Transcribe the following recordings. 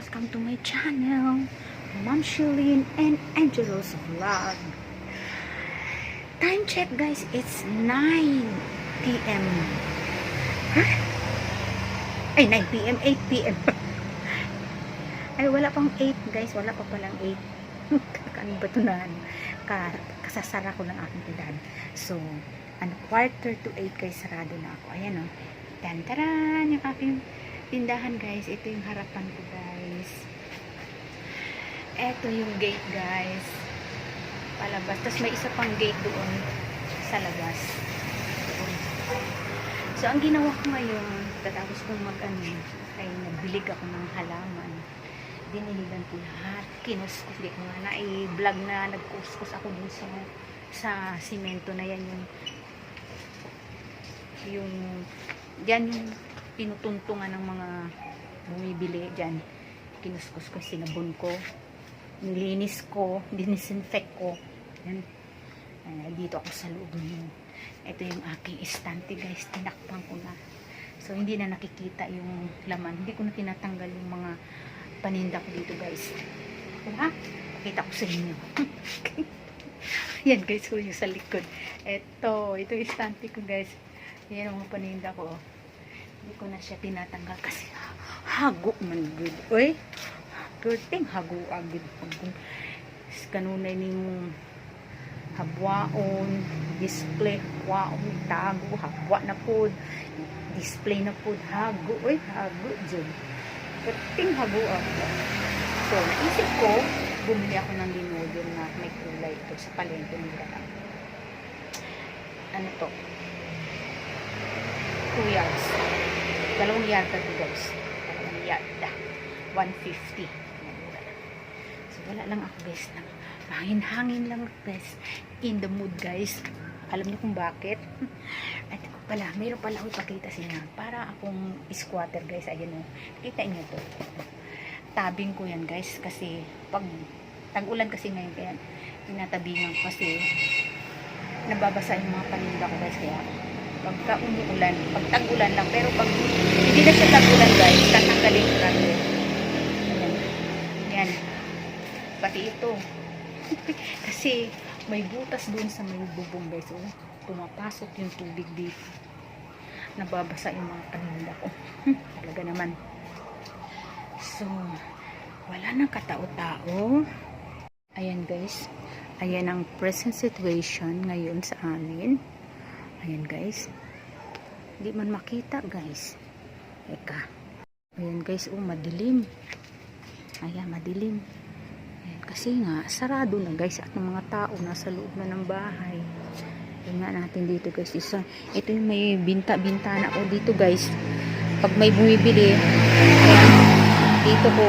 welcome to my channel, Ma'am Shelleen and Angelo's Vlog. Time check guys, it's 9 p.m. Huh? Ay, 9 p.m, 8 p.m. Ay, wala pang 8 guys, wala pa palang 8. Ano ba ito na? Kasasara ko ng aking tindahan. So, quarter to 8 guys, sarado na ako. Ayan o. Tantaran, yung aking tindahan guys. Ito yung harapan ko guys. Ito yung gate guys. Palabas. Tapos may isa pang gate doon sa labas. So, ang ginawa ko ngayon, katapos kong ay nagbilig ako ng halaman. Diniligan ko lahat. Kinuskus. Di ko nga na i-vlog na nagkuskus ako dun sa simento na yan yung dyan yung pinutuntungan ng mga bumibili dyan. Kinuskus ko, sinabon ko, nilinis ko, dinisinfect ko. Yan. Dito ako sa loob niyo. Ito yung aking estante guys, tinakpan ko na. So hindi na nakikita yung laman. Hindi ko na tinatanggal yung mga paninda ko dito guys. Diba? Pakita ko sa inyo. Yan guys, yung sa likod. Ito yung estante ko guys. Yan ang mga paninda ko. Hindi ko na siya tinatanggal kasi hago man good. Uy, good thing hago agad. Kanunay ni mong habwaon, display, waon, tago, habwa na po, display na po, hago. Uy, hago dyan. Good thing hago agad. So, naisip ko, bumili ako ng linolyo na may kulay ito sa palengke nila. Ano to? 2 yards. 2 yards ito guys. 2 yards. 150. So, wala lang ako guys. Hangin-hangin lang guys. In the mood guys. Alam niyo kung bakit? At pala, mayroon pala ako ipakita sa inyo. Para akong squatter guys. Ayan o. Kita niyo to. Tabing ko yan guys. Kasi pag tag-ulan kasi ngayon kaya tinatabingan ko kasi nababasa yung mga paninda ko guys. Kaya pagka umuulan, pag tag-ulan lang, pero pag hindi na siya tag-ulan guys, tatanggalin ko lang yun. Yan. Pati ito. Kasi may butas dun sa may bubong guys. Oh, pumapasok yung tubig dito. Nababasa yung mga paninda ko. Talaga naman. So, wala nang katao-tao. Ayan guys. Ayan ang present situation ngayon sa amin. Ayan guys. Hindi man makita guys. Eka. Ayan guys. Oh, madilim. Ayan, madilim. Ayan, kasi nga, sarado na guys. At ng mga tao nasa loob na ng bahay. Tingnan natin dito guys. Ito yung may bintana ko dito guys. Pag may bumibili, ayan, dito ko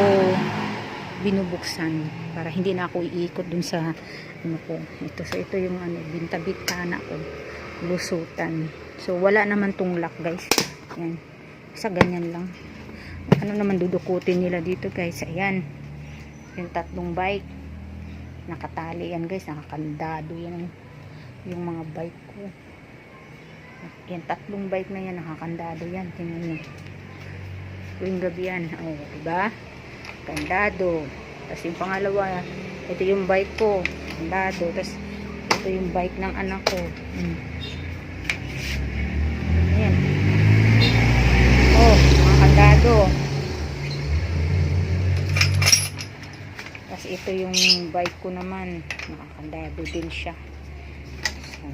binubuksan. Para hindi na ako iikot dun sa ano ko. So, ito yung bintana ko. Lusutan. So, wala naman tong lock guys. Ayan. Sa ganyan lang. Ano naman dudukutin nila dito guys. Ayan. Yung 3 bike. Nakatali yan guys. Nakakandado yan. Yung mga bike ko. Yan 3 bike na yan. Nakakandado yan. Tingnan nyo. Tuwing gabi yan. O, diba? Kandado. Tapos yung pangalawa. Ito yung bike ko. Kandado. Tapos ito yung bike ng anak ko. Ayan. Oh, mga kandado. Tapos ito yung bike ko naman. Nakakandado din siya. So,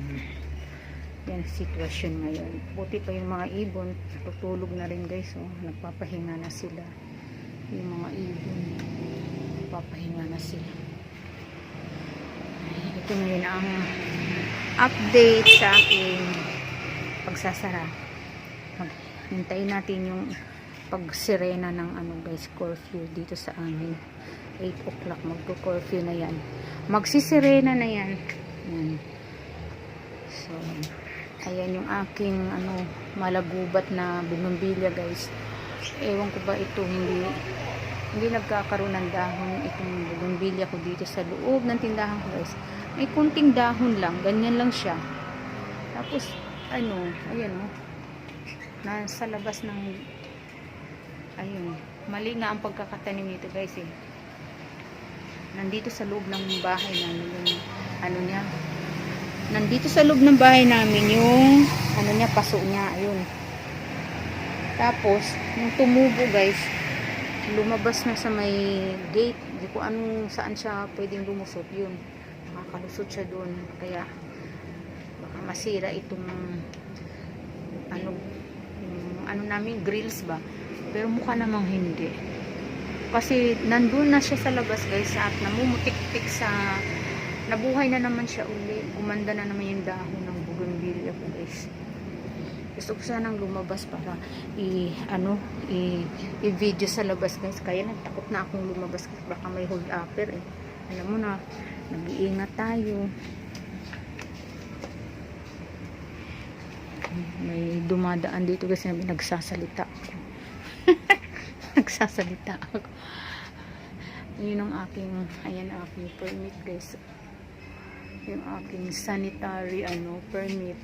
yan sitwasyon ngayon. Buti pa yung mga ibon. Tutulog na rin guys. Oh. Nagpapahinga na sila. Yung mga ibon. Nagpapahinga na sila. Ito ngayon ang update sa aking pagsasara. Hintayin natin yung pagsirena ng guys, curfew dito sa amin. 8 o'clock magko-curfew na yan. Magsisirena na yan. Yan. So, ayan yung aking malagubat na bumimbilya guys. Ewan ko ba ito hindi nagkakaroon ng dahon itong bumimbilya ko dito sa loob ng tindahan ko guys. May kunting dahon lang, ganyan lang siya. Tapos ayan nasa labas ng ayun Mali nga ang pagkakatanim nito guys eh. Nandito sa loob ng bahay namin yung ano niya. Nandito sa loob ng bahay namin yung ano niya, paso niya. Ayun. Tapos, nung tumubo guys, lumabas na sa may gate. Hindi ko anong saan siya pwedeng lumusot. Yun. Makakalusot siya doon. Kaya, baka masira itong ano namin, grills ba. Pero mukha namang hindi. Kasi nandun na siya sa labas guys at namumutik-tik sa nabuhay na naman siya uli. Gumanda na naman yung dahon ng bougainvillea ko guys. Gusto ko sanang lumabas para i-video sa labas guys. Kaya nagtakot na akong lumabas kasi baka may hold upper eh. Alam mo na, nag-iingat tayo. May dumadaan dito kasi nagsasalita ako. Nagsasalita ako. Yun ang aking, ayan ang aking permit guys. Yung aking sanitary permit.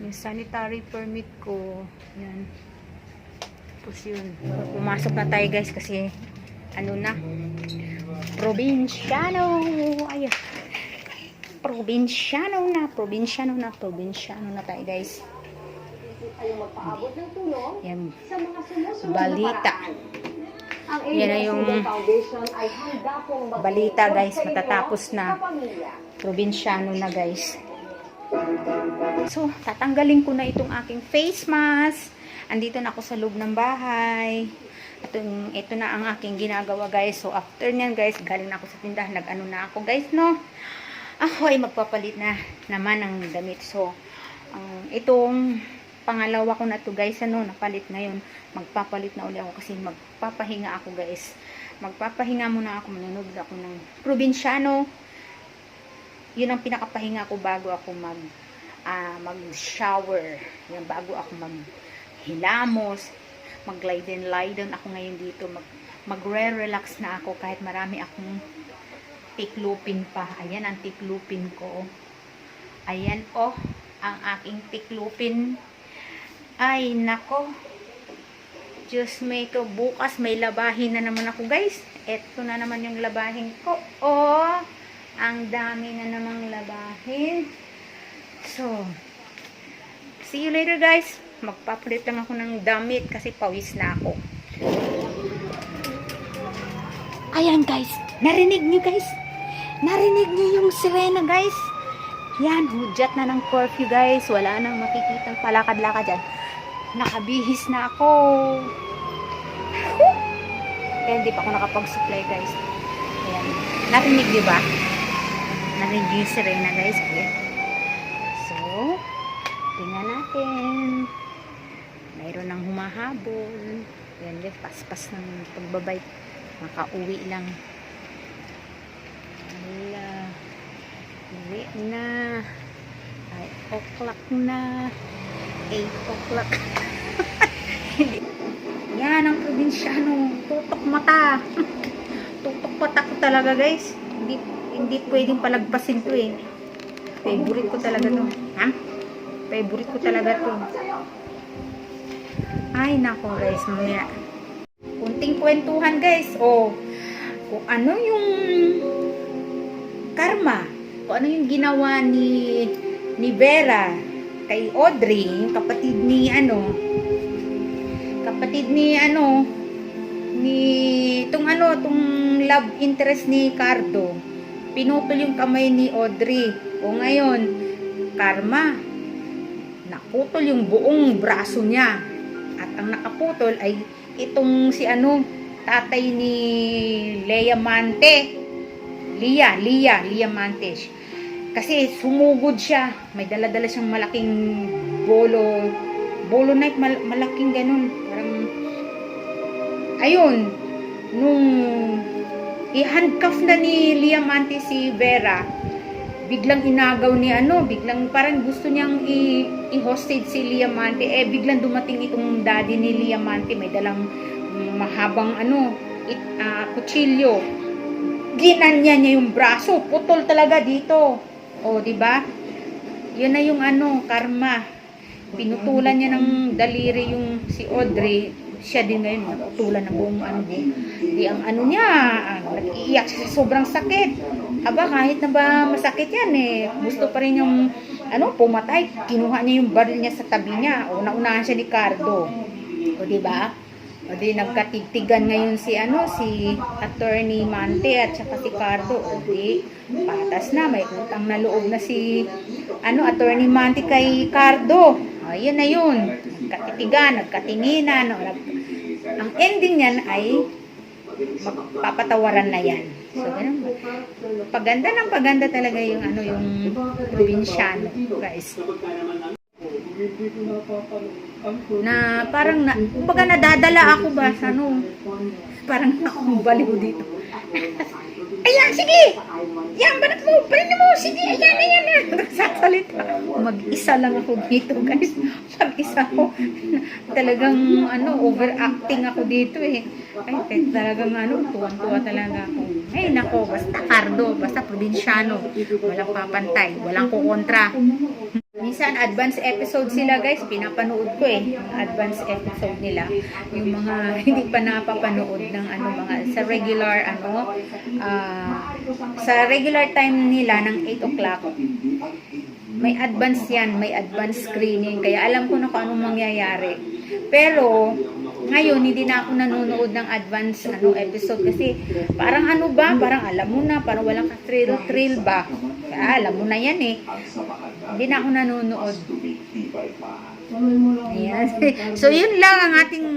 Yung sanitary permit ko, yan. Tapos yun. Pumasok na tayo guys kasi na, probinsyano. Ayan. Probinsyano na tayo guys. Yan. Balita. Yan na yung balita guys. Matatapos na. Probinsyano na guys. So, tatanggalin ko na itong aking face mask. Andito na ako sa loob ng bahay. At ito na ang aking ginagawa guys. So, after nyan guys, galing na ako sa tindahan. Nag-ano na ako guys, no? Ako ay magpapalit na naman ng damit. So, itong pangalawa ko na to guys, napalit na yun. Magpapalit na uli ako kasi magpapahinga ako guys. Magpapahinga muna ako, manonood ako ng probinsyano. Yun ang pinakapahinga ko bago ako mag-shower. Yan, bago ako maghilamos, mag-lie down ako ngayon dito. Magre-relax na ako kahit marami akong tiklupin pa. Ayan ang tiklupin ko. Ayan ang aking tiklupin. Ay, nako. Diyos may ko. Bukas may labahin na naman ako guys. Ito na naman yung labahin ko. Ang dami na namang labahin. So, see you later guys. Magpapalit lang ako ng damit kasi pawis na ako. Ayan guys. Narinig niyo guys? Narinig niyo yung sirena guys? Yan, hudyat na ng curfew guys. Wala nang makikitang palakad-lakad dyan. Nakabihis na ako. Kaya hindi pa ako nakapag-supply guys. Ayan. Narinig niyo ba? Narinig niyo yung sirena guys? Ayan. So, tingnan natin. Mayroon ng humahabol. Ayan guys, paspas ng pagbabay. Makauwi lang. Uwi na. 5 o'clock na. 8 o'clock. Yan ang probinsyano. Tutok mata. Tutok mata ko talaga guys. Hindi pwedeng palagpasin to eh. Favorite ko talaga to. Ha? Favorite ko talaga to. Ay nako guys. Mamaya. Kunting kwentuhan guys. Kung ano yung karma. Kung ano yung ginawa ni Vera kay Audrey, yung kapatid ni itong love interest ni Cardo. Pinutol yung kamay ni Audrey. O ngayon, karma. Naputol yung buong braso niya. At ang nakaputol ay itong tatay ni Lea Mante. Lea Mante. Kasi sumugod siya. May dala-dala siyang malaking bolo knife, malaking ganun. Parang, ayun, nung i-handcuff na ni Lea Mante si Vera, biglang inagaw ni biglang parang gusto niyang i-hostage si Lea Mante. Biglang dumating itong daddy ni Lea Mante. May dalang mahabang kutsilyo. Ginanya niya yung braso. Putol talaga dito. Diba? Yun na yung karma. Pinutulan niya ng daliri yung si Audrey. siya din ngayon, naputulan ng buong ano mo. Di ang ano niya, nag-iiyak siya sa sobrang sakit. Aba, kahit na ba masakit yan eh, gusto pa rin yung pumatay. Kinuha niya yung baril niya sa tabi niya. O, naunahan siya ni Cardo. O, diba? O, di nagkatigtigan ngayon si Attorney Mante at saka si Cardo. O, di, patas na. May utang na loob na si, Attorney Mante kay Cardo. O, yun na yun. Nagkatitigan, nagkatinginan. Ang ending niyan ay magpapatawaran na yan. So, ganun ba? Paganda talaga yung yung probinsyano, guys. Na parang kumbaga nadadala ako ba sa parang nakubaliw dito. Ayan, sige! Yan, banat mo! Panin mo! Sige, ayan! Nagsasalita. Mag-isa lang ako dito, guys. Mag-isa ako. Talagang, overacting ako dito eh. Ay, talagang, tuwan-tuwa talaga ako. Ay, nako, basta Cardo, basta probinsyano. Walang papantay, walang kukontra. Minsan, advance episode sila, guys. Pinapanood ko eh. Yung advance episode nila. Yung mga hindi pa napapanood ng sa regular, sa regular time nila ng 8 o'clock. May advance yan. May advance screening. Kaya alam ko na kung anong mangyayari. Pero, ngayon, hindi na ako nanonood ng advance episode. Kasi, parang parang alam mo na. Parang walang ka-thrill ba. Kaya alam mo na yan eh. Hindi na ako nanonood. Ayan. So, yun lang ang ating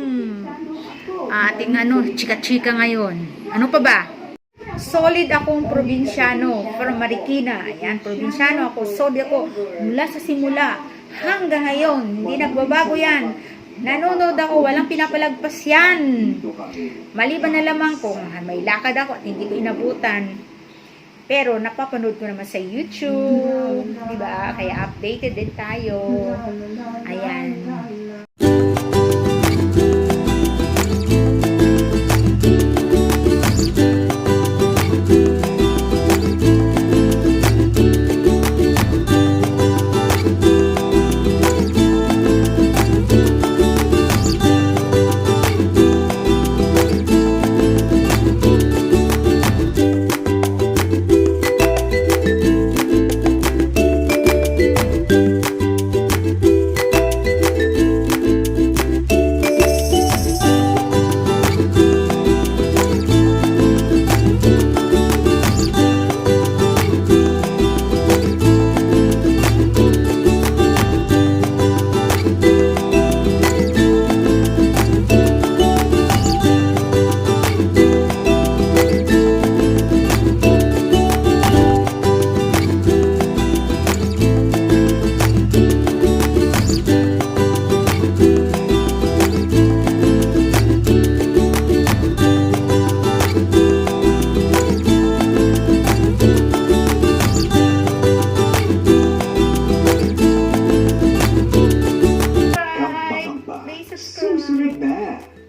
chika-chika ngayon. Ano pa ba? Solid akong probinsyano from Marikina. Ayan, probinsyano ako. Solid ako mula sa simula hanggang ngayon. Hindi nagbabago yan. Nanonood ako, walang pinapalagpas yan. Maliban na lamang kung may lakad ako at hindi ko inabutan. Pero napapanood ko naman sa YouTube, diba? Kaya updated din tayo. Ayan.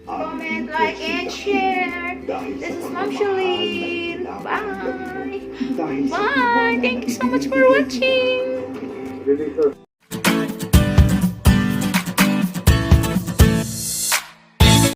Comment, like, and share. This is Ma'am Shalene. Bye. Bye. Thank you so much for watching.